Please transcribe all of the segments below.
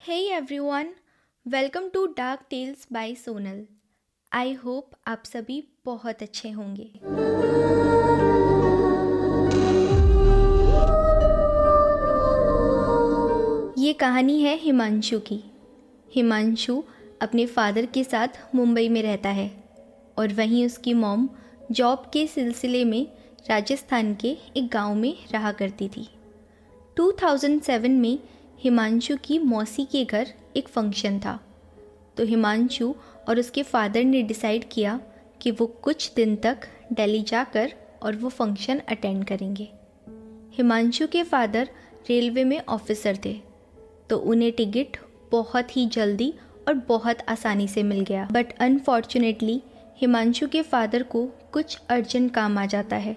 Hey everyone, welcome to dark tales by Sonal. I hope आप सभी बहुत अच्छे होंगे। ये कहानी है हिमांशु की। हिमांशु अपने फादर के साथ मुंबई में रहता है और वहीं उसकी मॉम जॉब के सिलसिले में राजस्थान के एक गांव में रहा करती थी। 2007 में हिमांशु की मौसी के घर एक फंक्शन था, तो हिमांशु और उसके फादर ने डिसाइड किया कि वो कुछ दिन तक दिल्ली जाकर और वो फंक्शन अटेंड करेंगे। हिमांशु के फादर रेलवे में ऑफिसर थे, तो उन्हें टिकट बहुत ही जल्दी और बहुत आसानी से मिल गया। बट अनफॉर्चुनेटली हिमांशु के फादर को कुछ अर्जेंट काम आ जाता है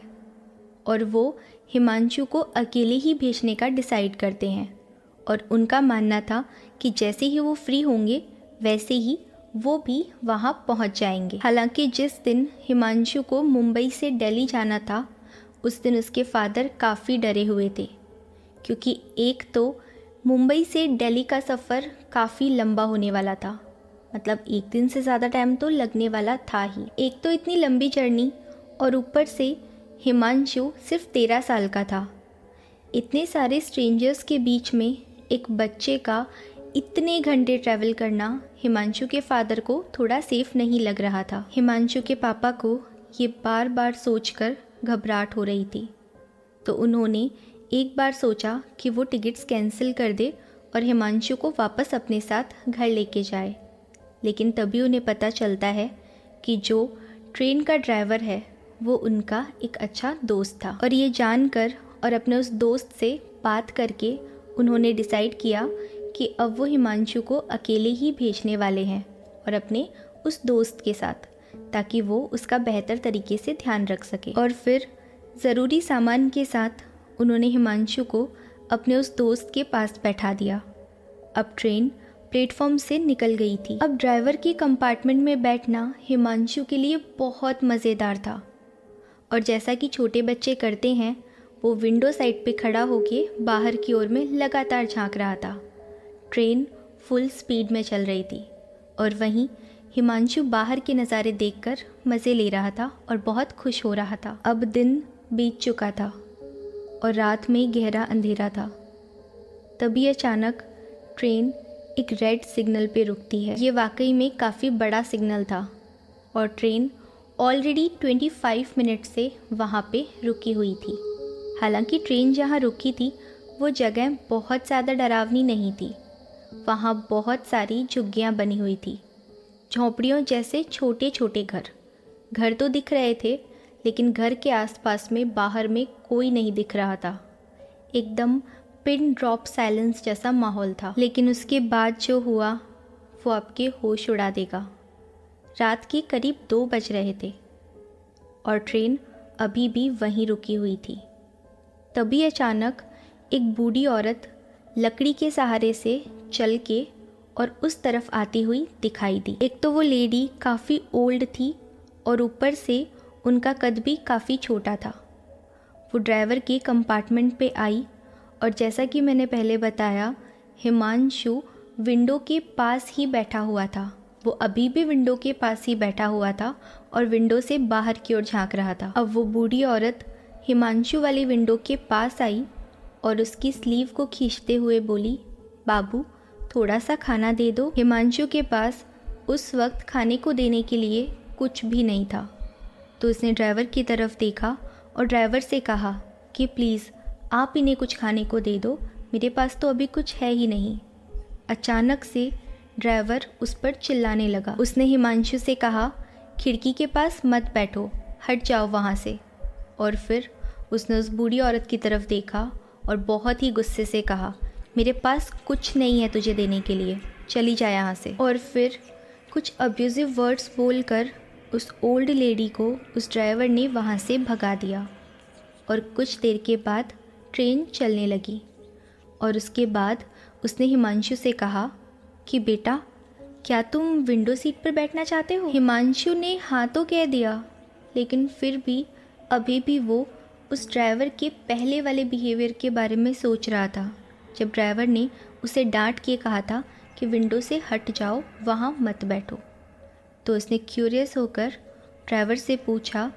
और वो हिमांशु को अकेले ही भेजने का डिसाइड करते हैं और उनका मानना था कि जैसे ही वो फ्री होंगे वैसे ही वो भी वहाँ पहुँच जाएंगे। हालांकि जिस दिन हिमांशु को मुंबई से दिल्ली जाना था उस दिन उसके फादर काफ़ी डरे हुए थे, क्योंकि एक तो मुंबई से दिल्ली का सफ़र काफ़ी लंबा होने वाला था। मतलब एक दिन से ज़्यादा टाइम तो लगने वाला था ही। एक तो इतनी लंबी जर्नी और ऊपर से हिमांशु सिर्फ 13 साल का था। इतने सारे स्ट्रेंजर्स के बीच में एक बच्चे का इतने घंटे ट्रैवल करना हिमांशु के फादर को थोड़ा सेफ नहीं लग रहा था। हिमांशु के पापा को ये बार बार सोचकर घबराहट हो रही थी, तो उन्होंने एक बार सोचा कि वो टिकट्स कैंसिल कर दे और हिमांशु को वापस अपने साथ घर लेके जाए। लेकिन तभी उन्हें पता चलता है कि जो ट्रेन का ड्राइवर है वो उनका एक अच्छा दोस्त था, और ये जानकर और अपने उस दोस्त से बात करके उन्होंने डिसाइड किया कि अब वो हिमांशु को अकेले ही भेजने वाले हैं और अपने उस दोस्त के साथ, ताकि वो उसका बेहतर तरीके से ध्यान रख सके। और फिर ज़रूरी सामान के साथ उन्होंने हिमांशु को अपने उस दोस्त के पास बैठा दिया। अब ट्रेन प्लेटफॉर्म से निकल गई थी। अब ड्राइवर की कंपार्टमेंट में बैठना हिमांशु के लिए बहुत मज़ेदार था, और जैसा कि छोटे बच्चे करते हैं वो विंडो साइड पे खड़ा होके बाहर की ओर में लगातार झांक रहा था। ट्रेन फुल स्पीड में चल रही थी और वहीं हिमांशु बाहर के नज़ारे देखकर मज़े ले रहा था और बहुत खुश हो रहा था। अब दिन बीत चुका था और रात में गहरा अंधेरा था। तभी अचानक ट्रेन एक रेड सिग्नल पे रुकती है। ये वाकई में काफ़ी बड़ा सिग्नल था और ट्रेन ऑलरेडी 25 मिनट से वहाँ पे रुकी हुई थी। हालांकि ट्रेन जहाँ रुकी थी वो जगह बहुत ज़्यादा डरावनी नहीं थी। वहाँ बहुत सारी झुग्गियाँ बनी हुई थी, झोंपड़ियों जैसे छोटे छोटे घर तो दिख रहे थे, लेकिन घर के आसपास में बाहर में कोई नहीं दिख रहा था। एकदम पिन ड्रॉप साइलेंस जैसा माहौल था। लेकिन उसके बाद जो हुआ वो आपके होश उड़ा देगा। रात के करीब 2 बज रहे थे और ट्रेन अभी भी वहीं रुकी हुई थी। तभी अचानक एक बूढ़ी औरत लकड़ी के सहारे से चल के और उस तरफ आती हुई दिखाई दी। एक तो वो लेडी काफ़ी ओल्ड थी और ऊपर से उनका कद भी काफ़ी छोटा था। वो ड्राइवर के कंपार्टमेंट पे आई और जैसा कि मैंने पहले बताया, हिमांशु विंडो के पास ही बैठा हुआ था। वो अभी भी विंडो के पास ही बैठा हुआ था और विंडो से बाहर की ओर झांक रहा था। अब वो बूढ़ी औरत हिमांशु वाली विंडो के पास आई और उसकी स्लीव को खींचते हुए बोली, बाबू थोड़ा सा खाना दे दो। हिमांशु के पास उस वक्त खाने को देने के लिए कुछ भी नहीं था, तो उसने ड्राइवर की तरफ देखा और ड्राइवर से कहा कि प्लीज़ आप इन्हें कुछ खाने को दे दो, मेरे पास तो अभी कुछ है ही नहीं। अचानक से ड्राइवर उस पर चिल्लाने लगा। उसने हिमांशु से कहा, खिड़की के पास मत बैठो, हट जाओ वहाँ से। और फिर उसने उस बूढ़ी औरत की तरफ देखा और बहुत ही गुस्से से कहा, मेरे पास कुछ नहीं है तुझे देने के लिए, चली जा यहाँ से। और फिर कुछ अब्यूज़िव वर्ड्स बोलकर उस ओल्ड लेडी को उस ड्राइवर ने वहाँ से भगा दिया। और कुछ देर के बाद ट्रेन चलने लगी और उसके बाद उसने हिमांशु से कहा कि बेटा क्या तुम विंडो सीट पर बैठना चाहते हो। हिमांशु ने हाँ तो कह दिया, लेकिन फिर भी अभी भी वो उस ड्राइवर के पहले वाले बिहेवियर के बारे में सोच रहा था, जब ड्राइवर ने उसे डांट के कहा था कि विंडो से हट जाओ, वहाँ मत बैठो। तो उसने क्यूरियस होकर ड्राइवर से पूछा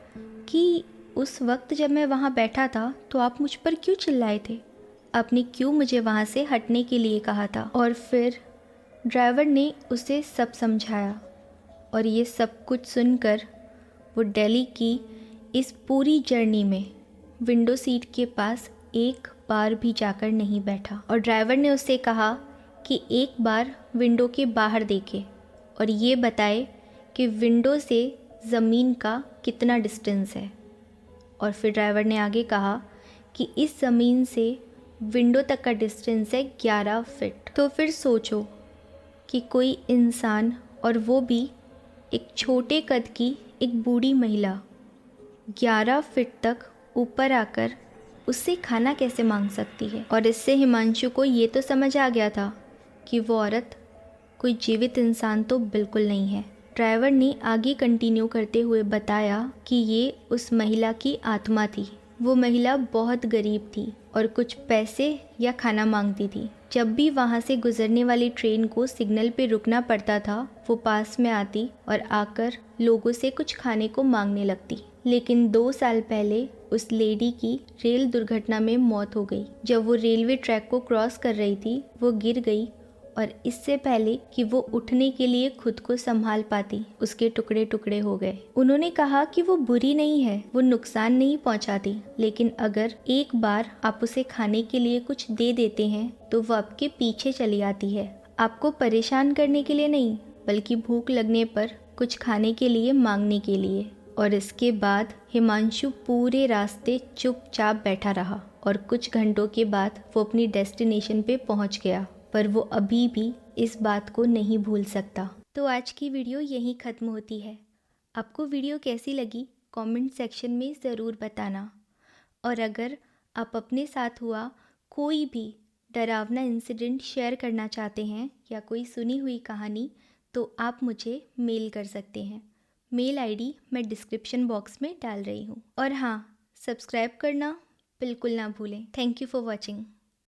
कि उस वक्त जब मैं वहाँ बैठा था तो आप मुझ पर क्यों चिल्लाए थे? आपने क्यों मुझे वहाँ से हटने के लिए कहा था? और फिर ड्राइवर ने उसे सब समझाया और ये सब कुछ सुनकर वो दिल्ली की इस पूरी जर्नी में विंडो सीट के पास एक बार भी जाकर नहीं बैठा। और ड्राइवर ने उससे कहा कि एक बार विंडो के बाहर देखे और ये बताए कि विंडो से ज़मीन का कितना डिस्टेंस है। और फिर ड्राइवर ने आगे कहा कि इस ज़मीन से विंडो तक का डिस्टेंस है 11 फीट। तो फिर सोचो कि कोई इंसान, और वो भी एक छोटे कद की एक बूढ़ी महिला, 11 फीट तक ऊपर आकर उससे खाना कैसे मांग सकती है। और इससे हिमांशु को ये तो समझ आ गया था कि वो औरत कोई जीवित इंसान तो बिल्कुल नहीं है। ड्राइवर ने आगे कंटिन्यू करते हुए बताया कि ये उस महिला की आत्मा थी। वो महिला बहुत गरीब थी और कुछ पैसे या खाना मांगती थी। जब भी वहाँ से गुजरने वाली ट्रेन को सिग्नल पे रुकना पड़ता था, वो पास में आती और आकर लोगों से कुछ खाने को मांगने लगती। लेकिन 2 साल पहले उस लेडी की रेल दुर्घटना में मौत हो गई। जब वो रेलवे ट्रैक को क्रॉस कर रही थी, वो गिर गई और इससे पहले कि वो उठने के लिए खुद को संभाल पाती, उसके टुकड़े टुकड़े हो गए। उन्होंने कहा कि वो बुरी नहीं है, वो नुकसान नहीं पहुंचाती, लेकिन अगर एक बार आप उसे खाने के लिए कुछ दे देते हैं तो वो आपके पीछे चली आती है। आपको परेशान करने के लिए नहीं, बल्कि भूख लगने पर कुछ खाने के लिए मांगने के लिए। और इसके बाद हिमांशु पूरे रास्ते चुपचाप बैठा रहा और कुछ घंटों के बाद वो अपनी डेस्टिनेशन पे पहुंच गया, पर वो अभी भी इस बात को नहीं भूल सकता। तो आज की वीडियो यहीं ख़त्म होती है। आपको वीडियो कैसी लगी कमेंट सेक्शन में ज़रूर बताना। और अगर आप अपने साथ हुआ कोई भी डरावना इंसिडेंट शेयर करना चाहते हैं या कोई सुनी हुई कहानी, तो आप मुझे मेल कर सकते हैं। मेल आईडी मैं डिस्क्रिप्शन बॉक्स में डाल रही हूँ। और हाँ, सब्सक्राइब करना बिल्कुल ना भूलें। Thank you for watching.